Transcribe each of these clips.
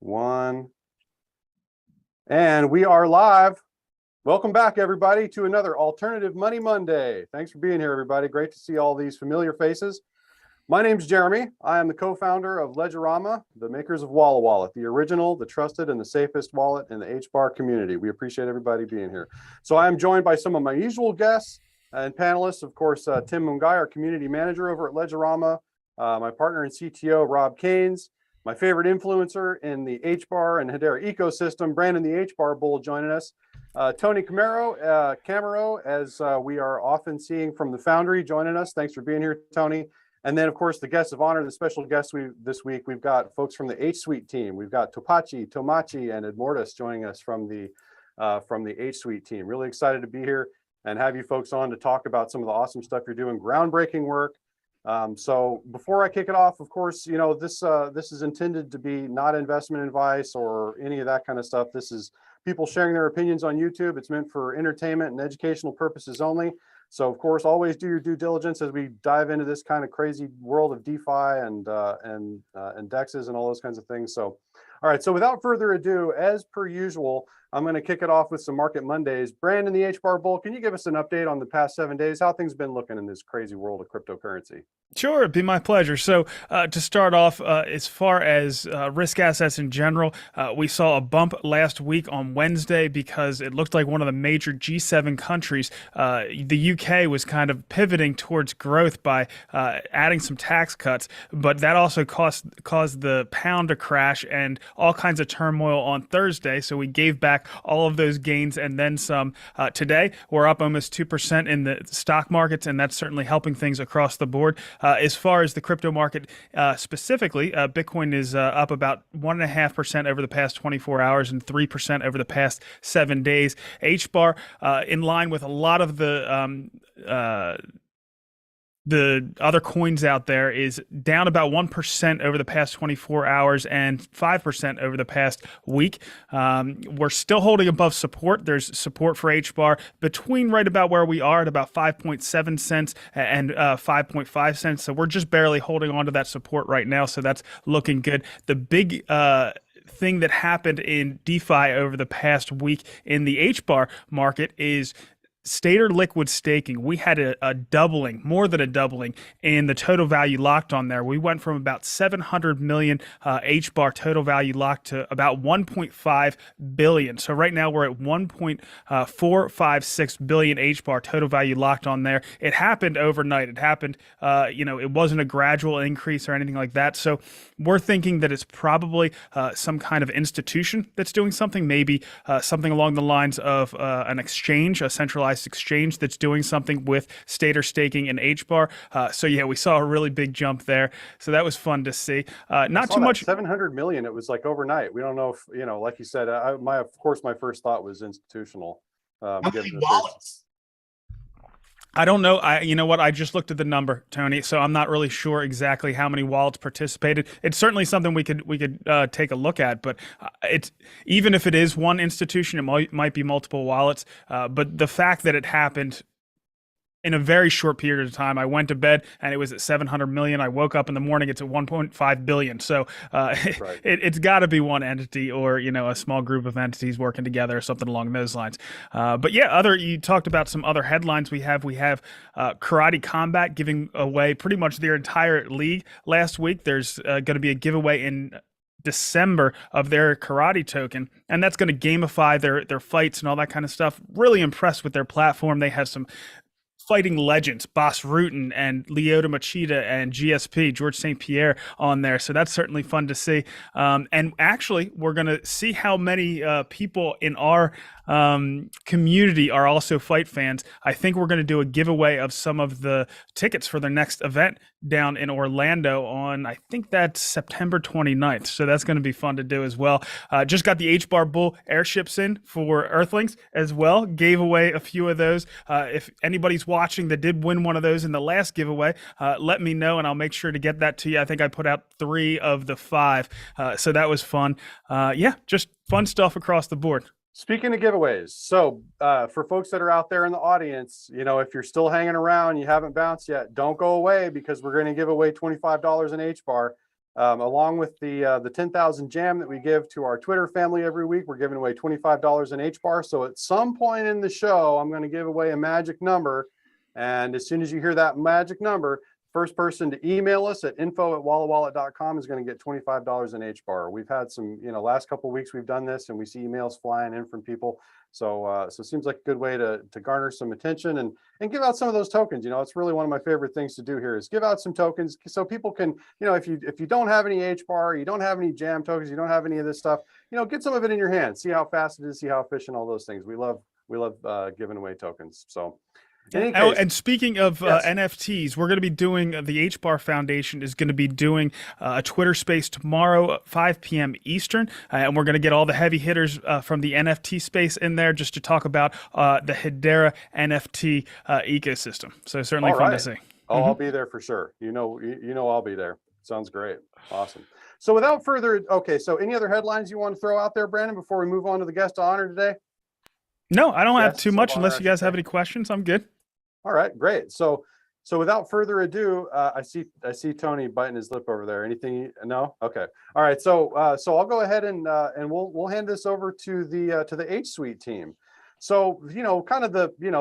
One. And we are live. Welcome back, everybody, to another Alternative Money Monday. Thanks for being here, everybody. Great to see all these familiar faces. My name's Jeremy. I am the co-founder of Ledgerama, the makers of Wallawallet, the original, the trusted, and the safest wallet in the HBAR community. We appreciate everybody being here. So I am joined by some of my usual guests and panelists. Of course, Tim Mungai, our community manager over at Ledgerama, my partner and CTO, Rob Keynes, my favorite influencer in the HBAR and Hedera ecosystem, Brandon the HBAR Bull, joining us. Tony Camero, as we are often seeing from the Foundry, joining us. Thanks for being here, Tony. And then, of course, the guests of honor, the special guests this week, we've got folks from the HSUITE team. We've got Tomachi, and Edmortis joining us from the HSUITE team. Really excited to be here and have you folks on to talk about some of the awesome stuff you're doing, groundbreaking work. So before I kick it off, of course, you know, this is intended to be not investment advice or any of that kind of stuff. This is people sharing their opinions on YouTube. It's meant for entertainment and educational purposes only. So of course, always do your due diligence as we dive into this kind of crazy world of DeFi and DEXs and all those kinds of things. So, all right. So without further ado, as per usual, I'm going to kick it off with some Market Mondays. Brandon, the HBAR Bull, can you give us an update on the past 7 days? How things been looking in this crazy world of cryptocurrency? Sure, it'd be my pleasure. So to start off, as far as risk assets in general, we saw a bump last week on Wednesday because it looked like one of the major G7 countries, the UK, was kind of pivoting towards growth by adding some tax cuts. But that also caused the pound to crash and all kinds of turmoil on Thursday. So we gave back all of those gains and then some. Today, we're up almost 2% in the stock markets, and that's certainly helping things across the board. As far as the crypto market specifically, Bitcoin is up about 1.5% over the past 24 hours and 3% over the past 7 days. HBAR, in line with a lot of the other coins out there, is down about 1% over the past 24 hours and 5% over the past week. We're still holding above support. There's support for HBAR between right about where we are at about 5.7 cents and 5.5 cents. So we're just barely holding on to that support right now. So that's looking good. The big thing that happened in DeFi over the past week in the HBAR market is Stater liquid staking. We had a doubling, more than a doubling, in the total value locked on there. We went from about 700 million HBAR total value locked to about 1.5 billion. So right now we're at 1.456 billion HBAR total value locked on there. It happened overnight. It happened, it wasn't a gradual increase or anything like that. So we're thinking that it's probably some kind of institution that's doing something, maybe something along the lines of an exchange, a centralized exchange that's doing something with Stater staking and HBAR. So yeah, we saw a really big jump there. So that was fun to see. Not too much. 700 million. It was like overnight. We don't know if, like you said, of course, my first thought was institutional. How many wallets? I don't know. You know what? I just looked at the number, Tony. So I'm not really sure exactly how many wallets participated. It's certainly something we could take a look at. But it's, even if it is one institution, it might be multiple wallets. But the fact that it happened in a very short period of time. I went to bed and it was at 700 million. I woke up in the morning, it's at 1.5 billion. So right. It's got to be one entity or, a small group of entities working together or something along those lines. But yeah, you talked about some other headlines we have. We have Karate Combat giving away pretty much their entire league last week. There's going to be a giveaway in December of their karate token, and that's going to gamify their fights and all that kind of stuff. Really impressed with their platform. They have some fighting legends, Boss Rutan and Lyoto Machida and GSP, George St. Pierre, on there. So that's certainly fun to see. And actually, we're going to see how many people in our community are also fight fans. I think we're going to do a giveaway of some of the tickets for their next event down in Orlando on, I think that's September 29th. So that's going to be fun to do as well. Just got the HBAR Bull airships in for Earthlings as well. Gave away a few of those. If anybody's watching that did win one of those in the last giveaway, let me know and I'll make sure to get that to you. I think I put out 3 of the 5. So that was fun. Yeah, just fun stuff across the board. Speaking of giveaways, so for folks that are out there in the audience, if you're still hanging around, you haven't bounced yet, don't go away because we're going to give away $25 in HBAR. Along with the 10,000 jam that we give to our Twitter family every week, we're giving away $25 in HBAR. So at some point in the show, I'm going to give away a magic number. And as soon as you hear that magic number, first person to email us at info@wallawallet.com is going to get $25 in HBAR. We've had some, last couple of weeks we've done this and we see emails flying in from people. So so it seems like a good way to garner some attention and give out some of those tokens. It's really one of my favorite things to do here is give out some tokens so people can, if you don't have any HBAR, you don't have any jam tokens, you don't have any of this stuff, get some of it in your hand, see how fast it is, see how efficient, all those things. We love giving away tokens. So and speaking of yes. NFTs, we're going to be doing, the HBAR Foundation is going to be doing a Twitter space tomorrow at 5 p.m. Eastern, and we're going to get all the heavy hitters from the NFT space in there just to talk about the Hedera NFT ecosystem. So certainly fun to see. Oh, I'll be there for sure. I'll be there. Sounds great. Awesome. So without further, so any other headlines you want to throw out there, Brandon, before we move on to the guest of honor today? No, I don't have too much unless you guys have any questions. I'm good. All right, great. So without further ado, I see Tony biting his lip over there. Anything? No? Okay. All right. So I'll go ahead and we'll hand this over to the HSUITE team. So kind of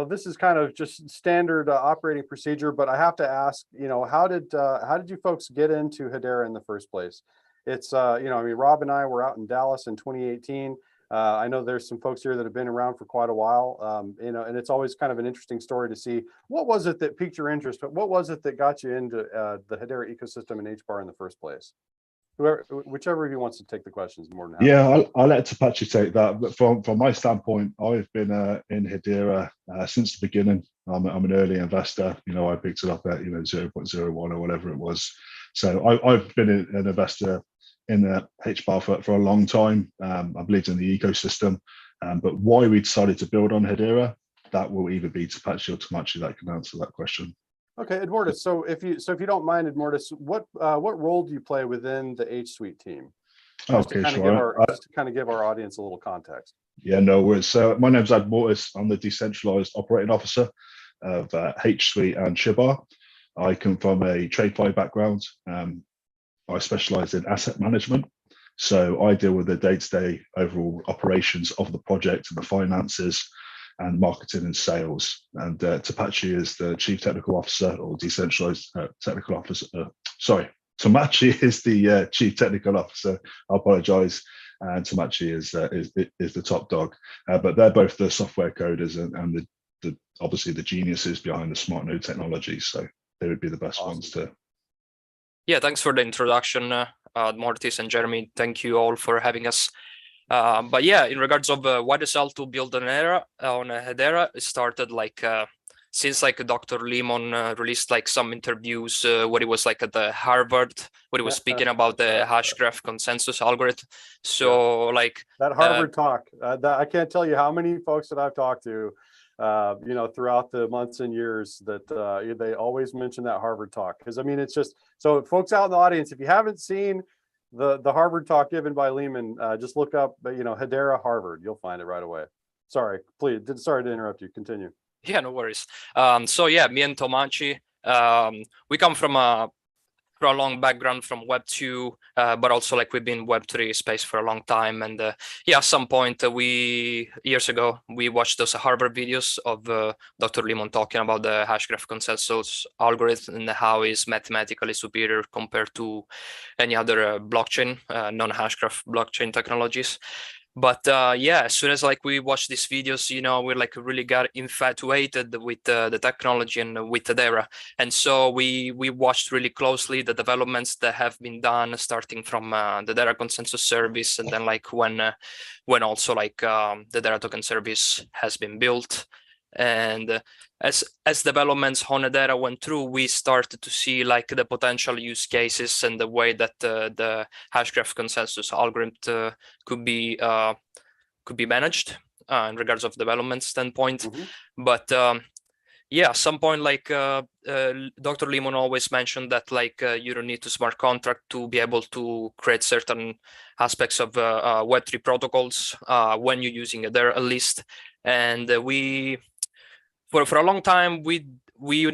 this is kind of just standard operating procedure, but I have to ask, how did you folks get into Hedera in the first place? It's Rob and I were out in Dallas in 2018. I know there's some folks here that have been around for quite a while, and it's always kind of an interesting story to see what was it that piqued your interest, but what was it that got you into the Hedera ecosystem and HBAR in the first place? Whichever of you wants to take the questions, more than happy. Yeah, I'll let Tapachi take that. But from my standpoint, I've been in Hedera since the beginning. I'm an early investor. I picked it up at 0.01 or whatever it was. So I've been an investor in the HBAR for a long time. I believed in the ecosystem, but why we decided to build on Hedera, that will either be Tapachi or Tamachi that can answer that question. Okay, Edmordus. So if you don't mind, Edmordus, what role do you play within the HSUITE team? Just Okay, to kind of give our audience a little context. Yeah, no worries. So my name's Edmordus. I'm the decentralized operating officer of HSUITE and HBAR. I come from a TradeFi background. I specialize in asset management. So I deal with the day-to-day overall operations of the project and the finances and marketing and sales. And Tapachi is the chief technical officer or decentralized technical officer. Tamachi is the chief technical officer. I apologize. And Tamachi is the top dog. But they're both the software coders and the obviously the geniuses behind the smart node technology. So they would be the best ones to. Yeah, thanks for the introduction, Mortis and Jeremy. Thank you all for having us. But yeah, in regards of why decide to build on Hedera, it started since Dr. Lemon released some interviews where he was at the Harvard, where he was speaking about the Hashgraph consensus algorithm. So that Harvard talk, I can't tell you how many folks that I've talked to, throughout the months and years that they always mention that Harvard talk. Because it's just, so folks out in the audience, if you haven't seen the Harvard talk given by Lehman, just look up, Hedera Harvard, you'll find it right away. Sorry, please, sorry to interrupt you, continue. Yeah, no worries. So yeah, me and Tamachi, we come from a long background from Web 2, but also we've been Web 3 space for a long time. And yeah, at some point years ago, we watched those Harvard videos of Dr. Lemon talking about the Hashgraph consensus algorithm and how it's mathematically superior compared to any other blockchain, non-Hashgraph blockchain technologies. But yeah, as soon as we watched these videos, we really got infatuated with the technology and with Hedera. And so we watched really closely the developments that have been done, starting from the Hedera consensus service, and then when also the Hedera token service has been built. And as developments on Hedera went through, we started to see the potential use cases and the way that the Hashgraph consensus algorithm could be managed in regards of development standpoint. Mm-hmm. But yeah, at some point, Dr. Lemon always mentioned that you don't need to smart contract to be able to create certain aspects of Web3 protocols when you're using Hedera at least. And for a long time, we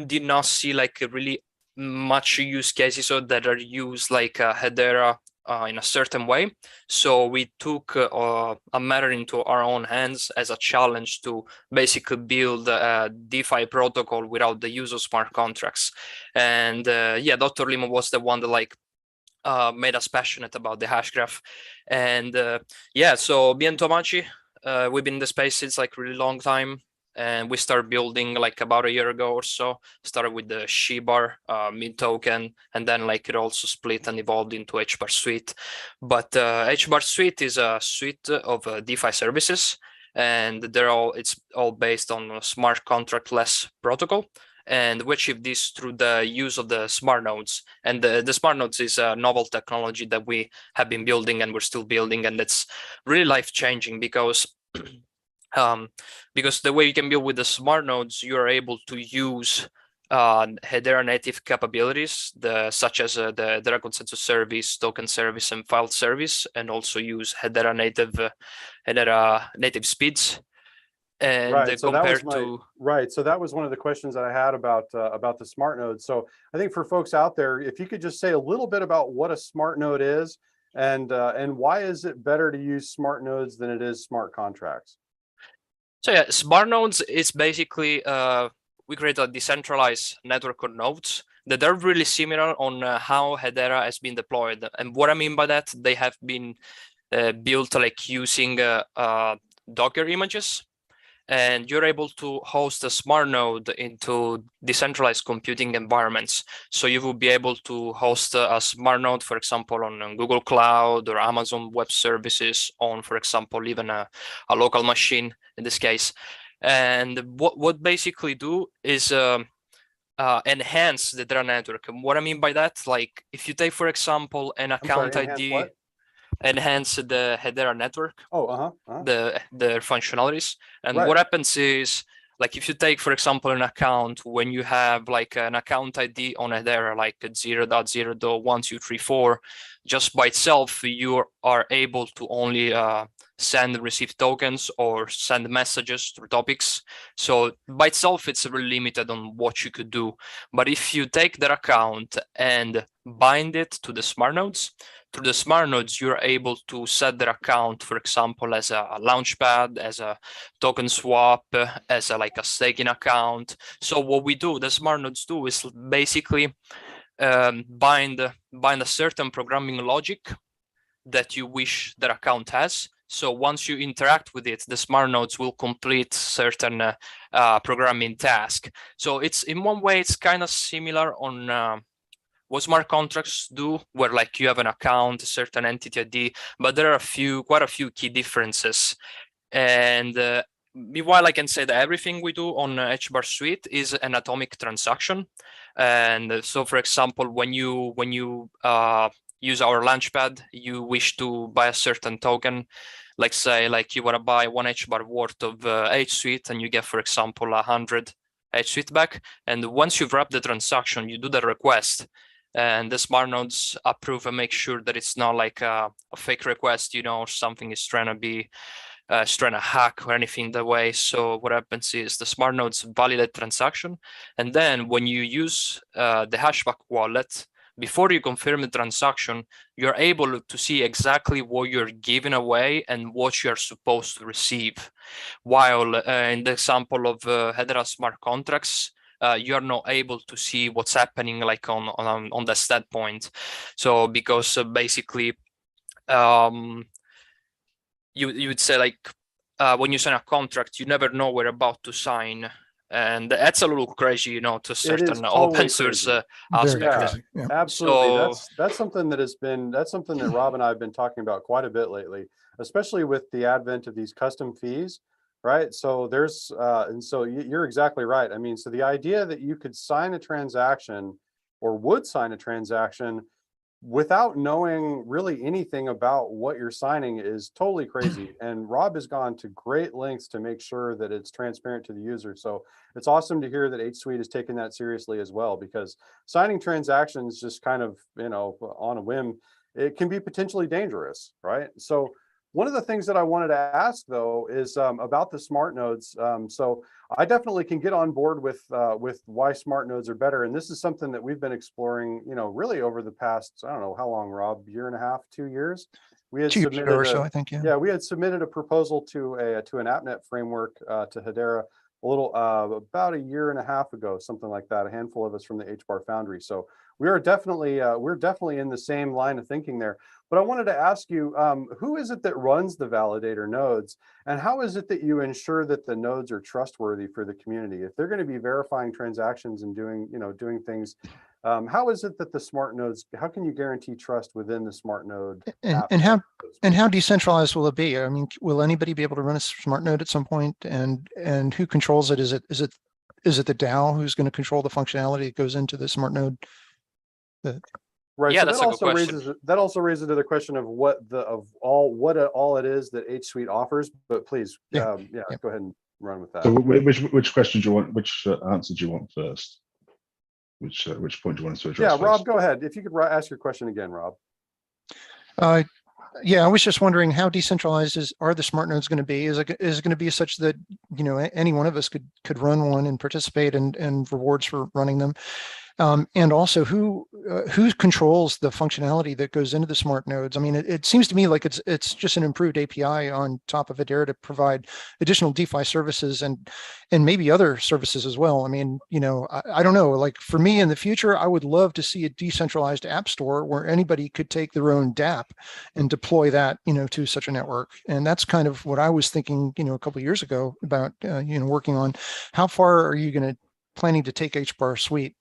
did not see really much use cases that are used like Hedera in a certain way. So we took a matter into our own hands as a challenge to basically build a DeFi protocol without the use of smart contracts. And yeah, Dr. Limo was the one that like made us passionate about the hash graph. And yeah, so me and Tomachi, we've been in the space since like really long time. And we started building like about a year ago or so. Started with the HBAR mid token, and then like it also split and evolved into Hbarsuite. But Hbarsuite is a suite of DeFi services, and it's all based on a smart contract-less protocol. And we achieve this through the use of the smart nodes. And the smart nodes is a novel technology that we have been building and we're still building, and it's really life-changing because the way you can build with the smart nodes, you are able to use Hedera native capabilities, such as the Hedera consensus service, token service, and file service, and also use Hedera native speeds. And right, so compared so that was one of the questions that I had about the smart node. So I think for folks out there, if you could just say a little bit about what a smart node is, and why is it better to use smart nodes than it is smart contracts? So yeah, smart nodes is basically we create a decentralized network of nodes that are really similar on how Hedera has been deployed. And what I mean by that, they have been built like using Docker images, and you're able to host a smart node into decentralized computing environments. So you will be able to host a smart node, for example, on Google Cloud or Amazon Web Services on, for example, even a local machine in this case. And what basically do is enhance the Hedera network. And what I mean by that, like if you take, for example, an account ID, what? enhance the Hedera network. Oh, the functionalities. And Right. what happens is, like if you take, for example, an account, when you have like an account ID on Hedera, like 0.0.1234, just by itself, you are able to only send and receive tokens or send messages through topics. So by itself, it's really limited on what you could do. But if you take that account and bind it to the smart nodes, through the smart nodes, you're able to set their account, for example, as a launchpad, as a token swap, as like a staking account. So what we do, the smart nodes do, is basically bind a certain programming logic that you wish their account has. So once you interact with it, the smart nodes will complete certain programming task. So it's in one way, it's kind of similar on what smart contracts do, where like you have an account, a certain entity ID, but there are quite a few key differences. And meanwhile, I can say that everything we do on Hbarsuite is an atomic transaction. And so, for example, when you use our launchpad, you wish to buy a certain token, like say, like you want to buy 1 HBAR worth of HSUITE, and you get, for example, 100 HSUITE back. And once you've wrapped the transaction, you do the request, and the smart nodes approve and make sure that it's not like a fake request, or something is trying to hack or anything that way. So what happens is the smart nodes validate transaction, and then when you use the hashback wallet, before you confirm the transaction, you're able to see exactly what you're giving away and what you're supposed to receive. While in the example of Hedera smart contracts, you're not able to see what's happening like on the stat point. So because basically you would say like when you sign a contract, you never know what you're about to sign. And that's a little crazy, to certain open source aspect. Yeah, absolutely. So, That's something that Rob and I have been talking about quite a bit lately, especially with the advent of these custom fees, right? So there's and so you're exactly right. I mean, so the idea that you could sign a transaction or would sign a transaction without knowing really anything about what you're signing is totally crazy. And Rob has gone to great lengths to make sure that it's transparent to the user. So it's awesome to hear that HSUITE is taking that seriously as well, because signing transactions just kind of, on a whim, it can be potentially dangerous, right? So One of the things that I wanted to ask though is about the smart nodes. So I definitely can get on board with why smart nodes are better. And this is something that we've been exploring, really over the past, I don't know, how long, Rob, year and a half, 2 years. We had 2 years ago or so, I think, yeah. Yeah, we had submitted a proposal to an AppNet framework to Hedera a little about a year and a half ago, something like that. A handful of us from the HBAR Foundry. So we're definitely in the same line of thinking there. But I wanted to ask you, who is it that runs the validator nodes, and how is it that you ensure that the nodes are trustworthy for the community? If they're going to be verifying transactions and doing things, how is it that the smart nodes? How can you guarantee trust within the smart node? And how decentralized will it be? I mean, will anybody be able to run a smart node at some point? And who controls it? Is it the DAO who's going to control the functionality that goes into the smart node? Right. Yeah, so that's that a also good question. raises another question of what all it is that HSUITE offers. But please, Yeah. Go ahead and run with that. So which question do you want? Which answer do you want first? Which point do you want us to address? Yeah, Rob, first? go ahead. If you could ask your question again, Rob. Yeah, I was just wondering how decentralized are the smart nodes going to be? Is it going to be such that any one of us could run one and participate and rewards for running them? And also, who controls the functionality that goes into the smart nodes? I mean, it seems to me like it's just an improved API on top of Hedera to provide additional DeFi services and maybe other services as well. I mean, I don't know. Like for me in the future, I would love to see a decentralized app store where anybody could take their own dApp and deploy that, to such a network. And that's kind of what I was thinking, a couple of years ago about, working on. How far are you planning to take Hbarsuite?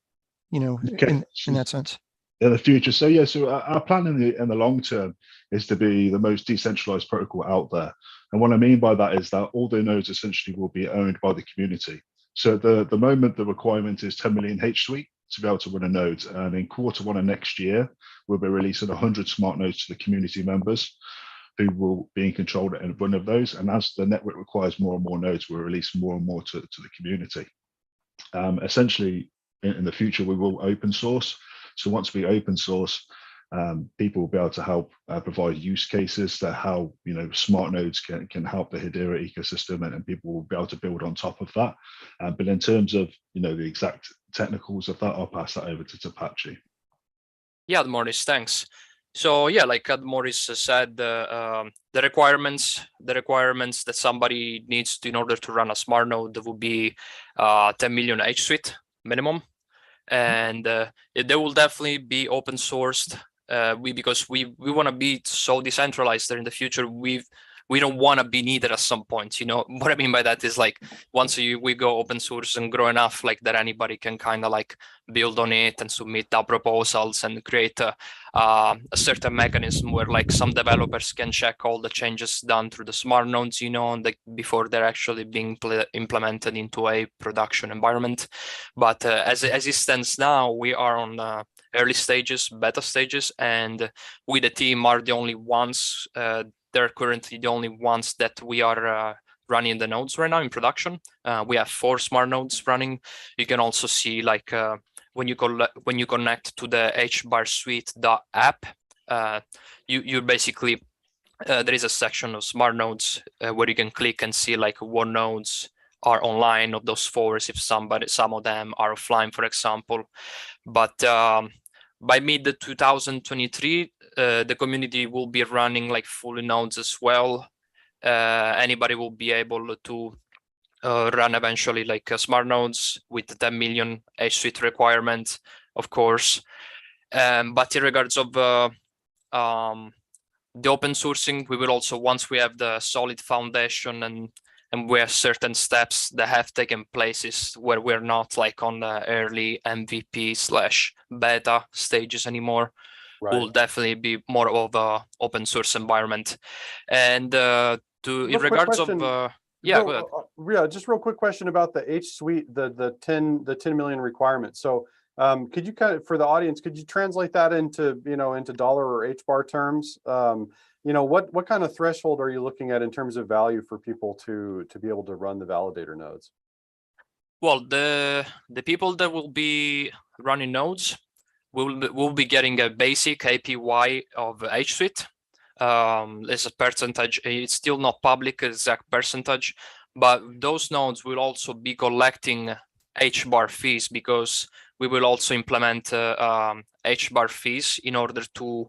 Okay. in that sense. In the future. So our plan in the long term is to be the most decentralized protocol out there. And what I mean by that is that all the nodes essentially will be owned by the community. So at the moment, the requirement is 10 million HSUITE to be able to run a node. And in Q1 of next year, we'll be releasing 100 smart nodes to the community members who will be in control and run of those. And as the network requires more and more nodes, we'll release more and more to the community. Essentially, in the future, we will open source. So once we open source, people will be able to help provide use cases to how smart nodes can help the Hedera ecosystem, and people will be able to build on top of that. But in terms of the exact technicals of that, I'll pass that over to Tapachi. Yeah, Morris, thanks. So yeah, like Morris said, the requirements that somebody needs in order to run a smart node would be 10 million HSUITE minimum, and they will definitely be open sourced. Because we want to be so decentralized that in the future we don't want to be needed at some point. What I mean by that is like once we go open source and grow enough like that anybody can kind of like build on it and submit our proposals and create a certain mechanism where like some developers can check all the changes done through the smart nodes, before they're actually being implemented into a production environment. But as it stands now, we are on early stages, beta stages, and we the team are the only ones. They're currently the only ones that we are running the nodes right now in production. We have 4 smart nodes running. You can also see like when you connect to the Hbarsuite.app, you basically there is a section of smart nodes where you can click and see like what nodes are online of those 4, if some of them are offline, for example. But by mid 2023, the community will be running like fully nodes as well. Anybody will be able to run eventually like smart nodes with the 10 million HSUITE requirement, of course. But in regards of the open sourcing, we will also, once we have the solid foundation and where certain steps that have taken places where we're not like on the early MVP/beta stages anymore, Right. will definitely be more of a open source environment. And in regards of yeah, go ahead. Yeah, just real quick question about the HSUITE, the 10 million requirement. So could you for the audience, could you translate that into into dollar or HBAR terms? What kind of threshold are you looking at in terms of value for people to be able to run the validator nodes? Well, the people that will be running nodes will be getting a basic APY of HSUITE. There's a percentage. It's still not public exact percentage, but those nodes will also be collecting HBAR fees, because we will also implement HBAR fees in order to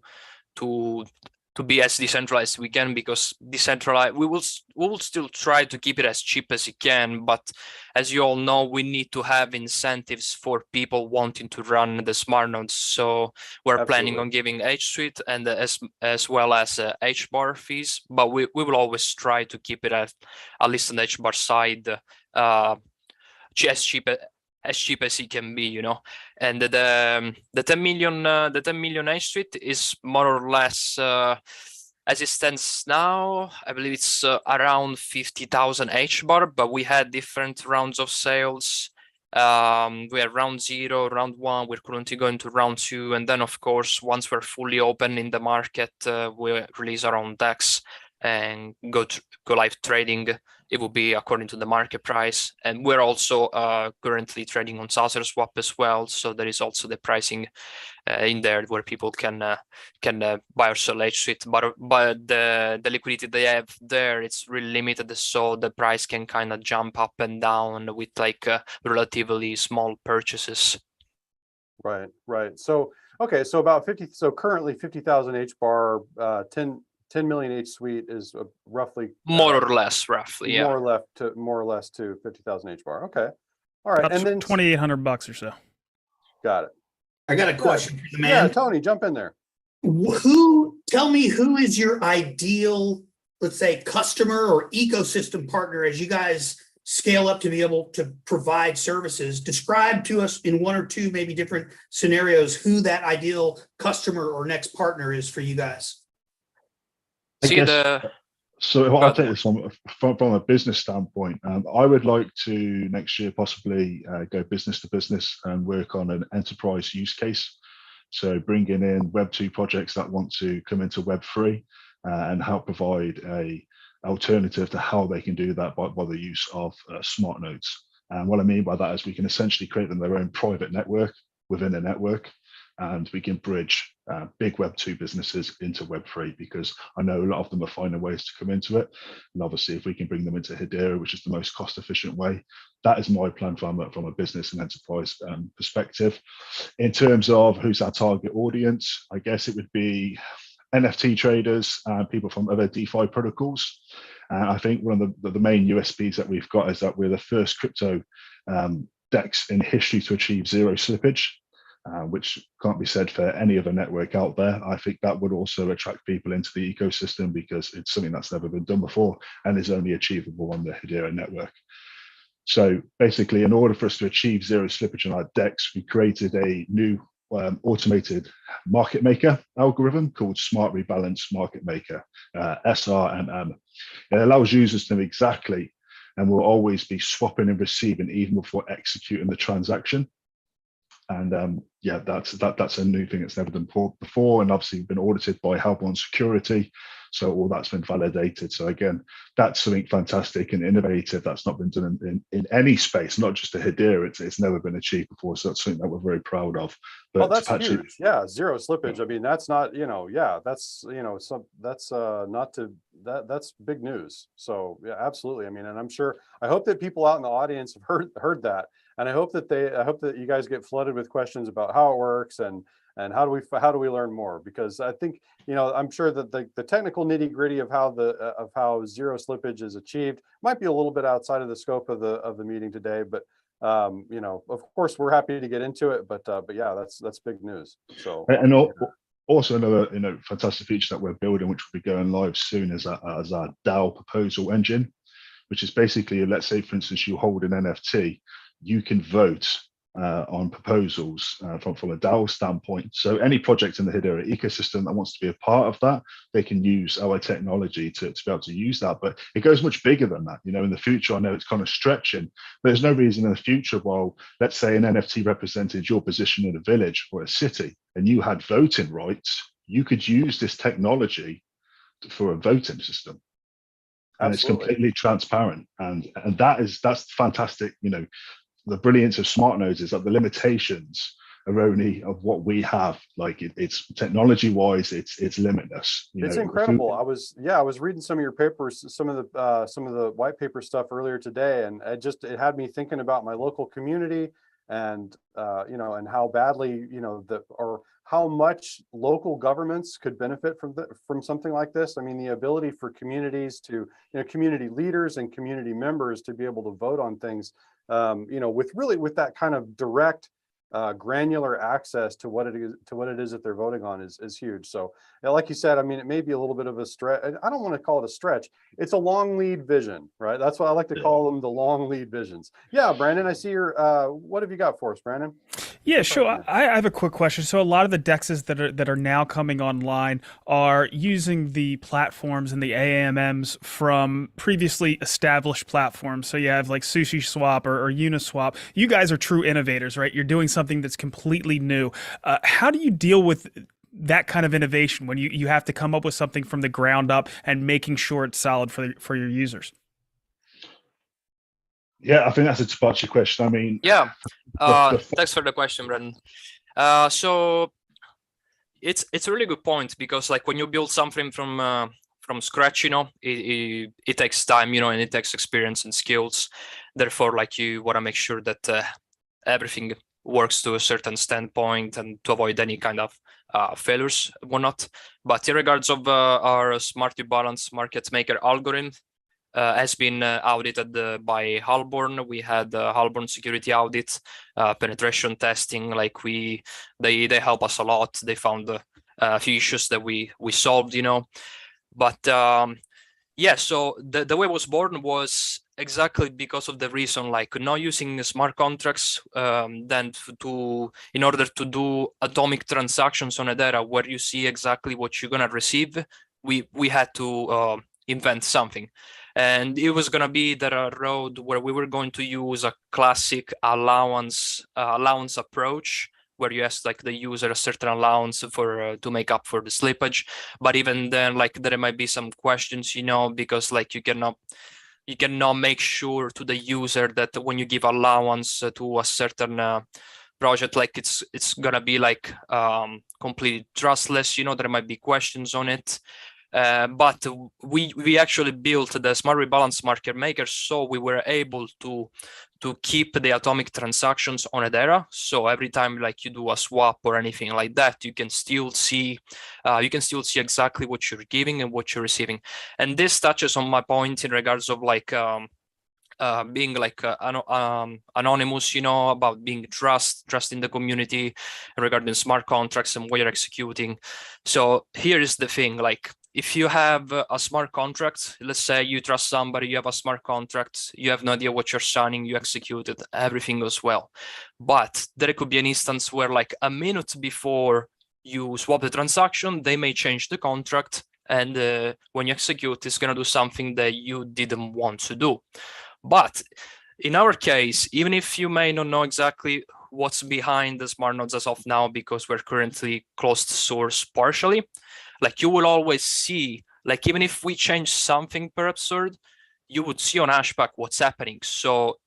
be as decentralized as we can, because decentralized we will still try to keep it as cheap as it can, but as you all know, we need to have incentives for people wanting to run the smart nodes. So we're planning on giving HSUITE and as well as HBAR fees, but we will always try to keep it at least on the HBAR side as cheap as it can be, you know. And the 10 million HSUITE is more or less as it stands now. I believe it's around 50,000 HBAR, but we had different rounds of sales. We had round 0, round 1. We're currently going to round 2, and then of course once we're fully open in the market, we release our own DEX and go live trading. It will be according to the market price, and we're also currently trading on Saucer Swap as well. So there is also the pricing in there where people can buy or sell HSUITE, but the liquidity they have there, it's really limited, so the price can kind of jump up and down with like relatively small purchases. Right. So okay, so about 50. So currently 50,000 HBAR, 10 million HSUITE is roughly more or less, yeah. More or less to 50,000 HBAR. Okay. All right. About and then $2,800 or so. Got it. I got a question for the man. Yeah, Tony, jump in there. Tell me who is your ideal, let's say, customer or ecosystem partner as you guys scale up to be able to provide services? Describe to us in one or two, maybe different scenarios, who that ideal customer or next partner is for you guys. So I'll take this from a business standpoint. I would like to next year possibly go business to business and work on an enterprise use case. So bringing in Web2 projects that want to come into Web3 and help provide a alternative to how they can do that by the use of smart nodes. And what I mean by that is we can essentially create them their own private network within a network, and we can bridge big Web2 businesses into Web3, because I know a lot of them are finding ways to come into it. And obviously, if we can bring them into Hedera, which is the most cost-efficient way, that is my plan from a business and enterprise perspective. In terms of who's our target audience, I guess it would be NFT traders and people from other DeFi protocols. I think one of the main USPs that we've got is that we're the first crypto DEX in history to achieve zero slippage, which can't be said for any other network out there. I think that would also attract people into the ecosystem because it's something that's never been done before and is only achievable on the Hedera network. So basically, in order for us to achieve zero slippage on our DEX, we created a new automated market maker algorithm called Smart Rebalance Market Maker, SRMM. It allows users to know exactly and will always be swapping and receiving even before executing the transaction. And yeah, that's a new thing that's never done before, and obviously been audited by Hbarsuite Security, so all that's been validated. So again, that's something fantastic and innovative that's not been done in any space, not just a Hedera. It's never been achieved before, so that's something that we're very proud of. But that's huge. Yeah, zero slippage. I mean, that's not, that's that's big news. So yeah, absolutely. I mean, and I'm sure, I hope that people out in the audience have heard that. And I hope that you guys get flooded with questions about how it works and how do we learn more, because I think, I'm sure that the technical nitty gritty of how zero slippage is achieved might be a little bit outside of the scope of the meeting today, but of course we're happy to get into it, but yeah, that's big news. So and also another fantastic feature that we're building, which will be going live soon, is our DAO proposal engine, which is basically, let's say for instance you hold an NFT, you can vote on proposals from a DAO standpoint. So any project in the Hedera ecosystem that wants to be a part of that, they can use our technology to be able to use that. But it goes much bigger than that. In the future, I know it's kind of stretching, but there's no reason in the future, while let's say an NFT represented your position in a village or a city and you had voting rights, you could use this technology for a voting system. And Absolutely. It's completely transparent. And that's fantastic. The brilliance of smart nodes is that the limitations Aroni, of what we have. Like it's technology wise, it's limitless. It's incredible. I was reading some of your papers, some of the white paper stuff earlier today, and it had me thinking about my local community and and how badly or how much local governments could benefit from something like this. I mean, the ability for communities to, community leaders and community members to be able to vote on things, with that kind of direct granular access to what it is that they're voting on is huge. So like you said, I mean, it may be a little bit of a stretch. I don't want to call it a stretch. It's a long lead vision, right? That's why I like to call them the long lead visions. Yeah, Brandon, I see your, what have you got for us, Brandon? Yeah, sure. I have a quick question. So a lot of the DEXs that are now coming online are using the platforms and the AMMs from previously established platforms. So you have like SushiSwap or Uniswap. You guys are true innovators, right? You're doing something that's completely new. How do you deal with that kind of innovation when you have to come up with something from the ground up and making sure it's solid for your users? Yeah, I think that's a Tabachi question. I mean, yeah. Thanks for the question, Brendan. So it's a really good point, because like when you build something from scratch, it takes time, and it takes experience and skills. Therefore, like you want to make sure that everything works to a certain standpoint and to avoid any kind of failures, whatnot. But in regards of our smart balance market maker algorithm, has been audited by Halborn. We had Halborn security audit, penetration testing. Like they help us a lot. They found a few issues that we solved, But yeah, so the way it was born was exactly because of the reason, like not using smart contracts, then in order to do atomic transactions on Hedera where you see exactly what you're gonna receive, we had to invent something. And it was going to be the road where we were going to use a classic allowance approach, where you ask like the user a certain allowance for to make up for the slippage. But even then, like there might be some questions, because like you cannot make sure to the user that when you give allowance to a certain project, like it's gonna be like completely trustless. There might be questions on it. But we actually built the smart rebalance market maker, so we were able to keep the atomic transactions on Hedera. So every time like you do a swap or anything like that, you can still see exactly what you're giving and what you're receiving. And this touches on my point in regards of like being like anonymous, about being trust in the community regarding smart contracts and what you're executing. So here is the thing, like if you have a smart contract, let's say you trust somebody, you have a smart contract, you have no idea what you're signing, you execute it, everything goes well. But there could be an instance where like a minute before you swap the transaction, they may change the contract, and when you execute, it's going to do something that you didn't want to do. But in our case, even if you may not know exactly what's behind the smart nodes as of now, because we're currently closed source partially, like you will always see, like even if we change something per absurd, you would see on Hashback what's happening. So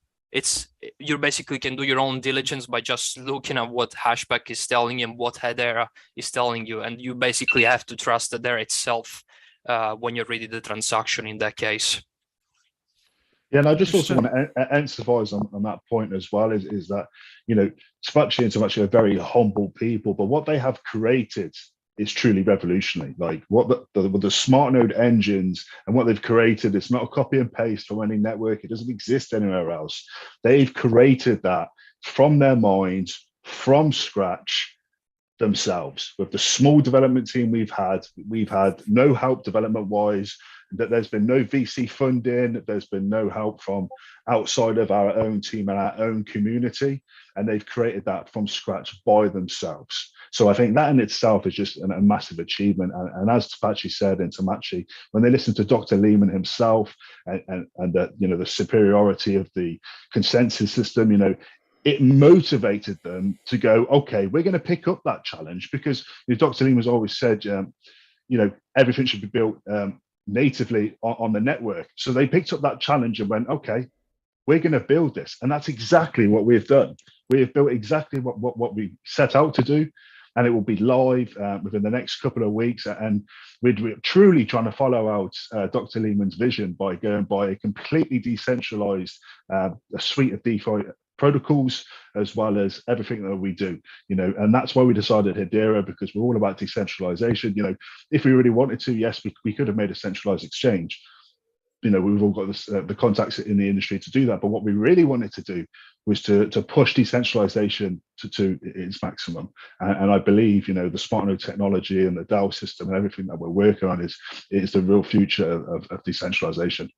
you basically can do your own diligence by just looking at what Hashback is telling you and what Hedera is telling you, and you basically have to trust Hedera itself when you're reading the transaction in that case. Yeah, and I just also want to emphasize on that point as well, is that, Tabachi and Tabachi are very humble people, but what they have created is truly revolutionary. Like what the smart node engines and what they've created, it's not a copy and paste from any network. It doesn't exist anywhere else. They've created that from their minds, from scratch themselves. With the small development team we've had no help development wise, that there's been no VC funding, there's been no help from outside of our own team and our own community, and they've created that from scratch by themselves. So I think that in itself is just a massive achievement. And as Tabachi said, and Tamachi, when they listened to Dr. Lehman himself and the superiority of the consensus system, it motivated them to go, okay, we're going to pick up that challenge, because Dr. Lehman has always said, everything should be built natively on the network. So they picked up that challenge and went, okay, we're going to build this. And that's exactly what we've done. We have built exactly what we set out to do, and it will be live within the next couple of weeks. And we're truly trying to follow out Dr. Lehman's vision by going by a completely decentralized a suite of DeFi protocols, as well as everything that we do, and that's why we decided Hedera, because we're all about decentralization. If we really wanted to, yes, we could have made a centralized exchange. We've all got this, the contacts in the industry to do that. But what we really wanted to do was to push decentralization to its maximum. And I believe, the smart node technology and the DAO system and everything that we're working on is the real future of decentralization.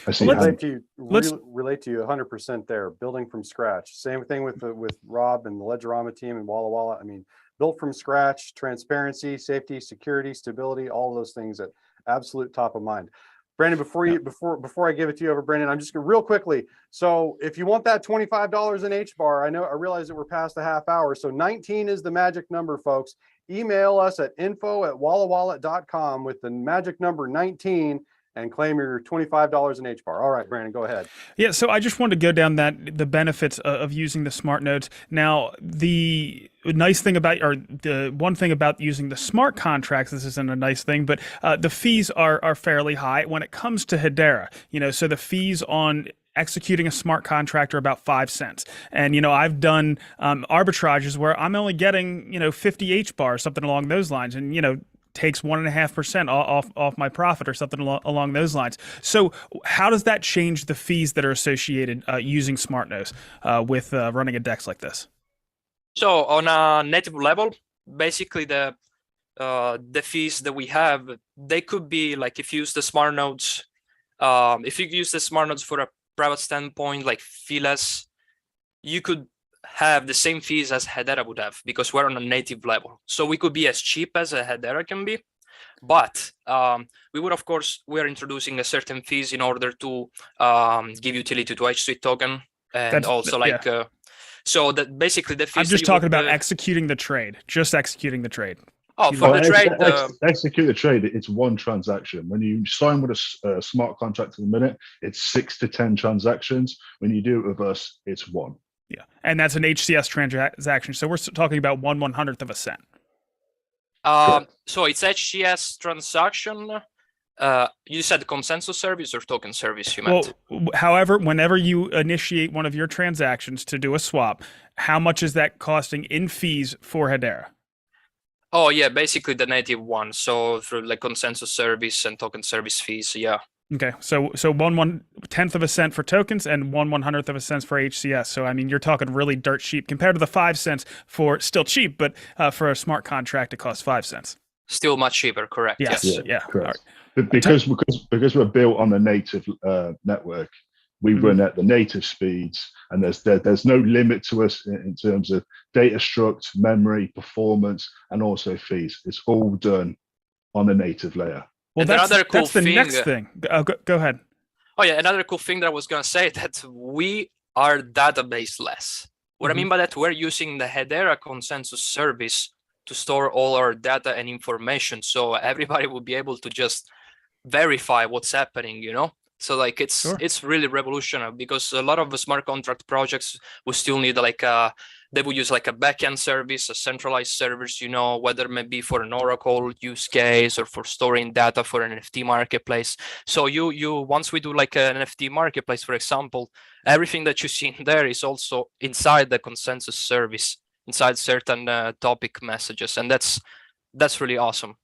I see. Relate to you 100% there. Building from scratch. Same thing with Rob and the Ledgerama team and Wallawallet. I mean, built from scratch, transparency, safety, security, stability, all those things at absolute top of mind. Brandon, before I give it to you over, Brandon, I'm just gonna real quickly. So if you want that $25 in HBAR, I realize that we're past the half hour. So 19 is the magic number, folks. Email us at info@wallawallet.com with the magic number 19 and claim your $25 in HBAR. All right, Brandon, go ahead. Yeah, so I just wanted to go down the benefits of using the smart nodes. Now, the nice thing about, or the one thing about using the smart contracts, this isn't a nice thing, but the fees are fairly high when it comes to Hedera. So the fees on executing a smart contract are about 5 cents. And, I've done arbitrages where I'm only getting, 50 HBAR, something along those lines. And, takes 1.5% off my profit or something along those lines. So how does that change the fees that are associated using smart nodes with running a DEX like this? So on a native level, basically the fees that we have, they could be like, if you use the smart nodes, if you use the smart nodes for a private standpoint, like feeless, you could have the same fees as Hedera would have, because we're on a native level. So we could be as cheap as a Hedera can be, but we would, of course, we're introducing a certain fees in order to give utility to HSUITE token, and so that basically the fees. I'm just talking about executing the trade, just executing the trade. Oh, for the trade, execute the trade. It's one transaction. When you sign with a smart contract in a minute, it's 6 to 10 transactions. When you do it with us, it's one. Yeah, and that's an HCS transaction. So we're talking about 1/100th of a cent. So it's HCS transaction. You said consensus service or token service, you meant? Well, however, whenever you initiate one of your transactions to do a swap, how much is that costing in fees for Hedera? Oh yeah, basically the native one. So through like consensus service and token service fees, yeah. Okay, so 1/10th of a cent for tokens and 1/100th of a cent for HCS. So I mean, you're talking really dirt cheap compared to the 5 cents for still cheap, but for a smart contract, it costs 5 cents. Still much cheaper, correct? Yes. Yeah. Correct. But because we're built on a native network, we run at the native speeds, and there's no limit to us in terms of data struct, memory, performance, and also fees. It's all done on a native layer. Well, that's the next thing. Go ahead. Oh yeah, another cool thing that I was gonna say, that we are database-less. What I mean by that, we're using the Hedera consensus service to store all our data and information, so everybody will be able to just verify what's happening, So like it's really revolutionary, because a lot of the smart contract projects will still need they will use like a backend service, a centralized service, whether it may be for an Oracle use case or for storing data for an NFT marketplace. So once we do like an NFT marketplace, for example, everything that you see in there is also inside the consensus service, inside certain topic messages, and that's really awesome.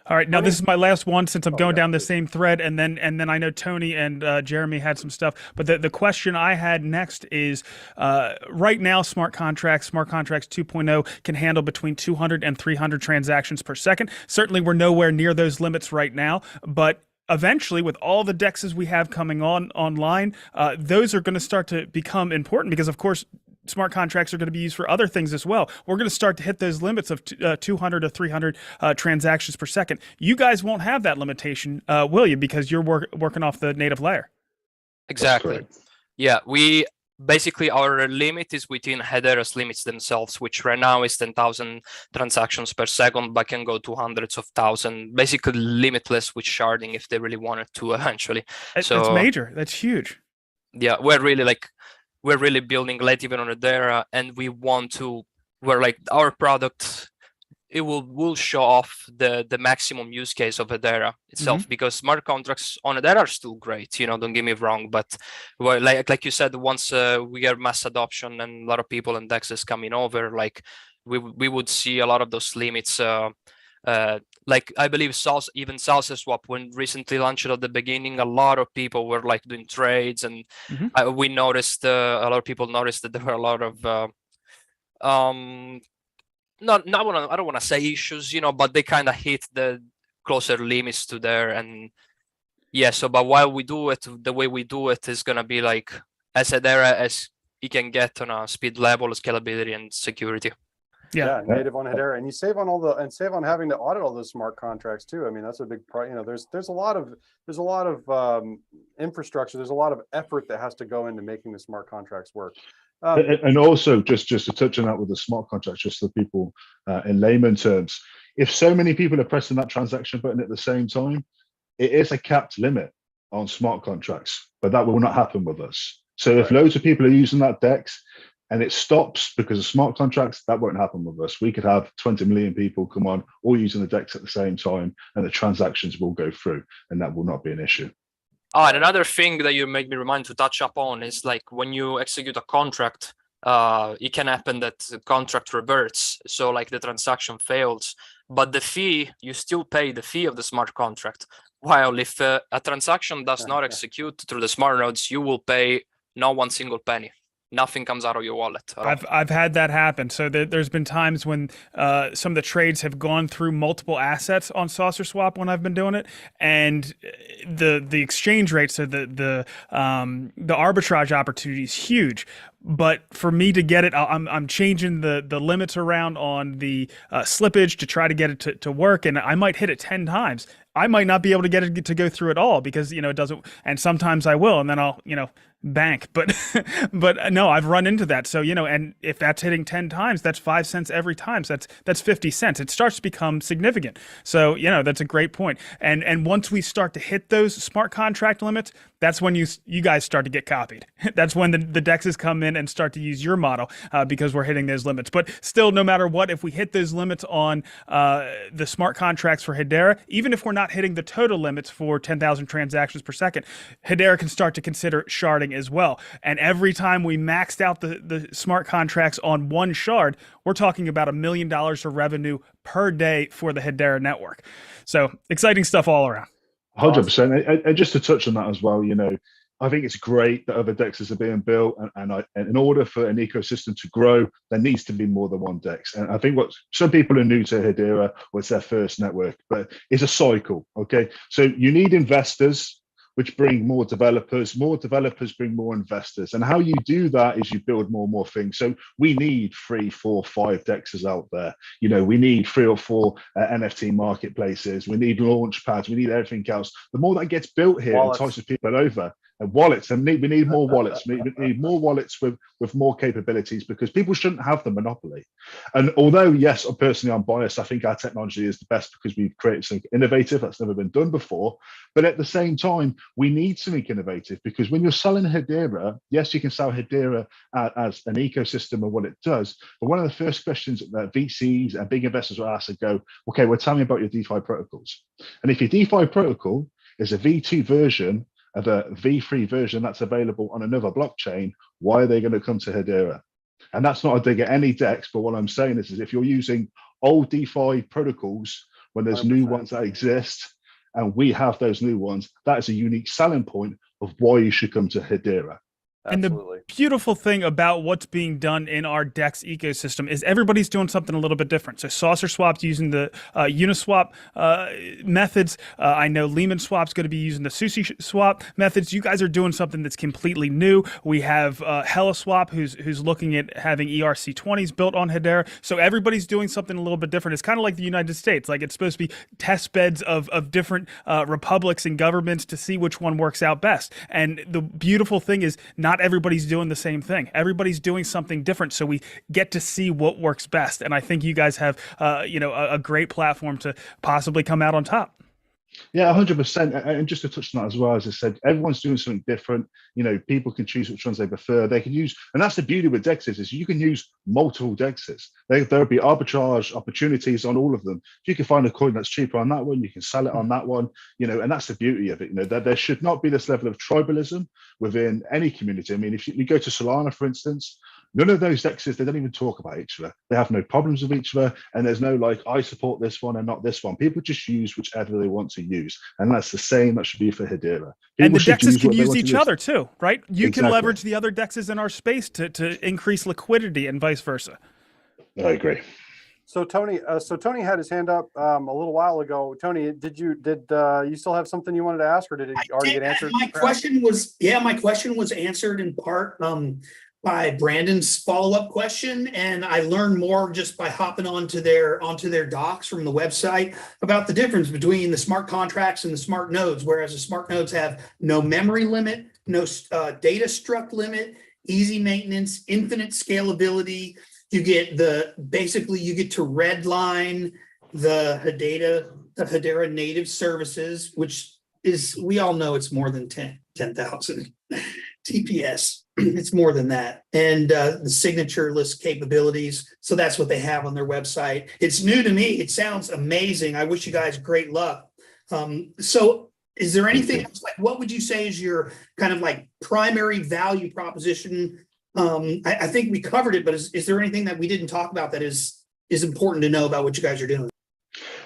All right, now this is my last one, since I'm going down the same thread, and then I know Tony and Jeremy had some stuff. But the question I had next is, right now, smart contracts 2.0 can handle between 200 and 300 transactions per second. Certainly, we're nowhere near those limits right now, but eventually, with all the DEXs we have coming online, those are going to start to become important, because, of course, smart contracts are going to be used for other things as well. We're going to start to hit those limits of 200 to 300 transactions per second. You guys won't have that limitation, will you? Because you're working off the native layer. Exactly. Yeah, basically our limit is within Hedera's limits themselves, which right now is 10,000 transactions per second, but can go to hundreds of thousands, basically limitless with sharding if they really wanted to eventually. That's major. That's huge. Yeah, we're really building late even on Hedera, and we're like our product, it will show off the maximum use case of Hedera itself, because smart contracts on Hedera are still great, don't get me wrong, but like you said, once we get mass adoption and a lot of people and DEXs coming over, like we would see a lot of those limits. Like I believe even Salsa Swap, when recently launched at the beginning, a lot of people were like doing trades, and we noticed a lot of people noticed that there were a lot of I don't want to say issues, but they kind of hit the closer limits to there. And yeah, so but while we do it the way we do it is gonna be like as Hedera as you can get on a speed level, scalability, and security. Yeah, native on Hedera, and you save on having to audit all those smart contracts too. I mean, that's a big part. There's a lot of infrastructure. There's a lot of effort that has to go into making the smart contracts work. And also, just to touch on that with the smart contracts, just so people in layman terms, if so many people are pressing that transaction button at the same time, it is a capped limit on smart contracts, but that will not happen with us. So if loads of people are using that DEX and it stops because of smart contracts, that won't happen with us. We could have 20 million people come on, all using the DEX at the same time, and the transactions will go through, and that will not be an issue. And another thing that you make me remind to touch upon is like when you execute a contract, it can happen that the contract reverts. So like the transaction fails, but the fee, you still pay the fee of the smart contract. While if a transaction does not execute through the smart nodes, you will pay not one single penny. Nothing comes out of your wallet. I've had that happen. So there's been times when some of the trades have gone through multiple assets on Saucer Swap when I've been doing it, and the exchange rate, so the arbitrage opportunity is huge. But for me to get it, I'm changing the limits around on the slippage to try to get it to work, and I might hit it 10 times. I might not be able to get it to go through at all because it doesn't, and sometimes I will, and then I'll bank. But no, I've run into that. So and if that's hitting 10 times, that's 5 cents every time. So that's 50 cents. It starts to become significant. So that's a great point. And once we start to hit those smart contract limits, that's when you guys start to get copied. That's when the DEXs come in and start to use your model because we're hitting those limits. But still, no matter what, if we hit those limits on the smart contracts for Hedera, even if we're not hitting the total limits for 10,000 transactions per second, Hedera can start to consider sharding as well. And every time we maxed out the smart contracts on one shard, we're talking about $1 million of revenue per day for the Hedera network. So exciting stuff all around. 100%. And just to touch on that as well, I think it's great that other DEXs are being built, and in order for an ecosystem to grow, there needs to be more than one DEX. And I think what some people are new to Hedera, or it's their first network, but it's a cycle. Okay, so you need investors, which bring more developers bring more investors. And how you do that is you build more and more things. So we need 3, 4, 5 DEXs out there. We need 3 or 4 NFT marketplaces. We need launch pads. We need everything else. The more that gets built here, it entices people over. And wallets, and we need more wallets. We need more wallets with more capabilities, because people shouldn't have the monopoly. And although, yes, personally I'm biased, I think our technology is the best because we've created something innovative that's never been done before. But at the same time, we need something innovative, because when you're selling Hedera, yes, you can sell Hedera as an ecosystem of what it does. But one of the first questions that VCs and big investors will ask and go, okay, well, tell me about your DeFi protocols. And if your DeFi protocol is a V2 version of a V3 version that's available on another blockchain, why are they going to come to Hedera? And that's not a dig at any DEX, but what I'm saying is if you're using old DeFi protocols when there's 100%. New ones that exist, and we have those new ones, that is a unique selling point of why you should come to Hedera. Absolutely. And the beautiful thing about what's being done in our DEX ecosystem is everybody's doing something a little bit different. So Saucer Swap's using the Uniswap methods. I know Lehman Swap's going to be using the Sushi Swap methods. You guys are doing something that's completely new. We have Hella Swap who's looking at having ERC20s built on Hedera. So everybody's doing something a little bit different. It's kind of like the United States. Like it's supposed to be test beds of different republics and governments to see which one works out best. And the beautiful thing is not everybody's doing the same thing. Everybody's doing something different, so we get to see what works best. And I think you guys have, a great platform to possibly come out on top. Yeah, 100%. And just to touch on that as well, as I said, everyone's doing something different. You know, people can choose which ones they prefer. They can use, and that's the beauty with DEXs is you can use multiple DEXs. There'll be arbitrage opportunities on all of them. If you can find a coin that's cheaper on that one, you can sell it on that one. You know, and that's the beauty of it. You know, that there should not be this level of tribalism within any community. I mean, if you go to Solana, for instance, none of those DEXs, they don't even talk about each other. They have no problems with each other. And there's no like, I support this one and not this one. People just use whichever they want to use. And that's the same that should be for Hedera. And the should DEXs can what they use want to each other too, right? You can Exactly. leverage the other DEXs in our space to increase liquidity and vice versa. I agree. So Tony had his hand up a little while ago. Tony, did you still have something you wanted to ask, or did it already get answered? My question was answered in part by Brandon's follow-up question, and I learned more just by hopping onto their docs from the website about the difference between the smart contracts and the smart nodes. Whereas the smart nodes have no memory limit, no data struct limit, easy maintenance, infinite scalability. You get you get to redline the Hedera native services, which is, we all know it's more than 10,000 TPS. It's more than that. And the signature list capabilities. So that's what they have on their website. It's new to me. It sounds amazing. I wish you guys great luck. So is there anything else, like what would you say is your kind of like primary value proposition? I think we covered it, but is there anything that we didn't talk about that is important to know about what you guys are doing?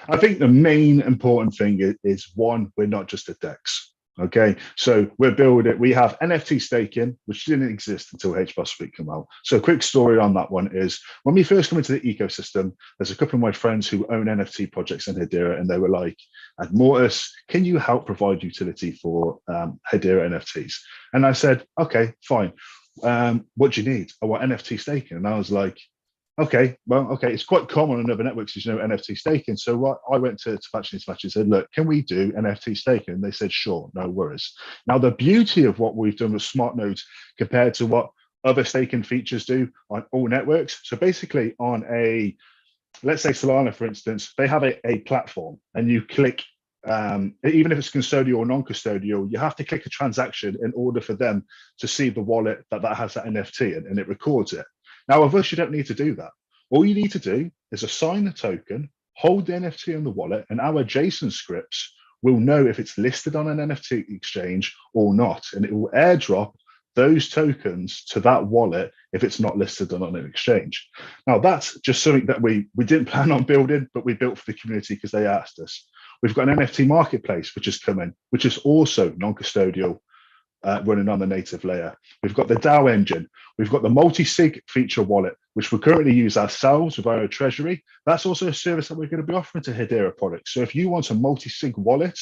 I think the main important thing is one, we're not just a DEX. Okay, so we have NFT staking, which didn't exist until Hbarsuite came out. So a quick story on that one is when we first come into the ecosystem, there's a couple of my friends who own NFT projects in Hedera, and they were like, Mortis, can you help provide utility for Hedera NFTs? And I said, okay, fine. What do you need? I want NFT staking. And I was like, okay, it's quite common on other networks, NFT staking. So what I went to Match and said, look, can we do NFT staking? And they said, sure, no worries. Now, the beauty of what we've done with smart nodes compared to what other staking features do on all networks. So basically on let's say Solana, for instance, they have a platform and you click, even if it's custodial or non-custodial, you have to click a transaction in order for them to see the wallet that has that NFT and it records it. Now, with us, you don't need to do that. All you need to do is assign the token, hold the NFT on the wallet, and our JSON scripts will know if it's listed on an NFT exchange or not. And it will airdrop those tokens to that wallet if it's not listed on an exchange. Now, that's just something that we didn't plan on building, but we built for the community because they asked us. We've got an NFT marketplace, which has come in, which is also non-custodial, running on the native layer. We've got the DAO engine. We've got the multi-sig feature wallet, which we currently use ourselves with our treasury. That's also a service that we're going to be offering to Hedera products. So if you want a multi-sig wallet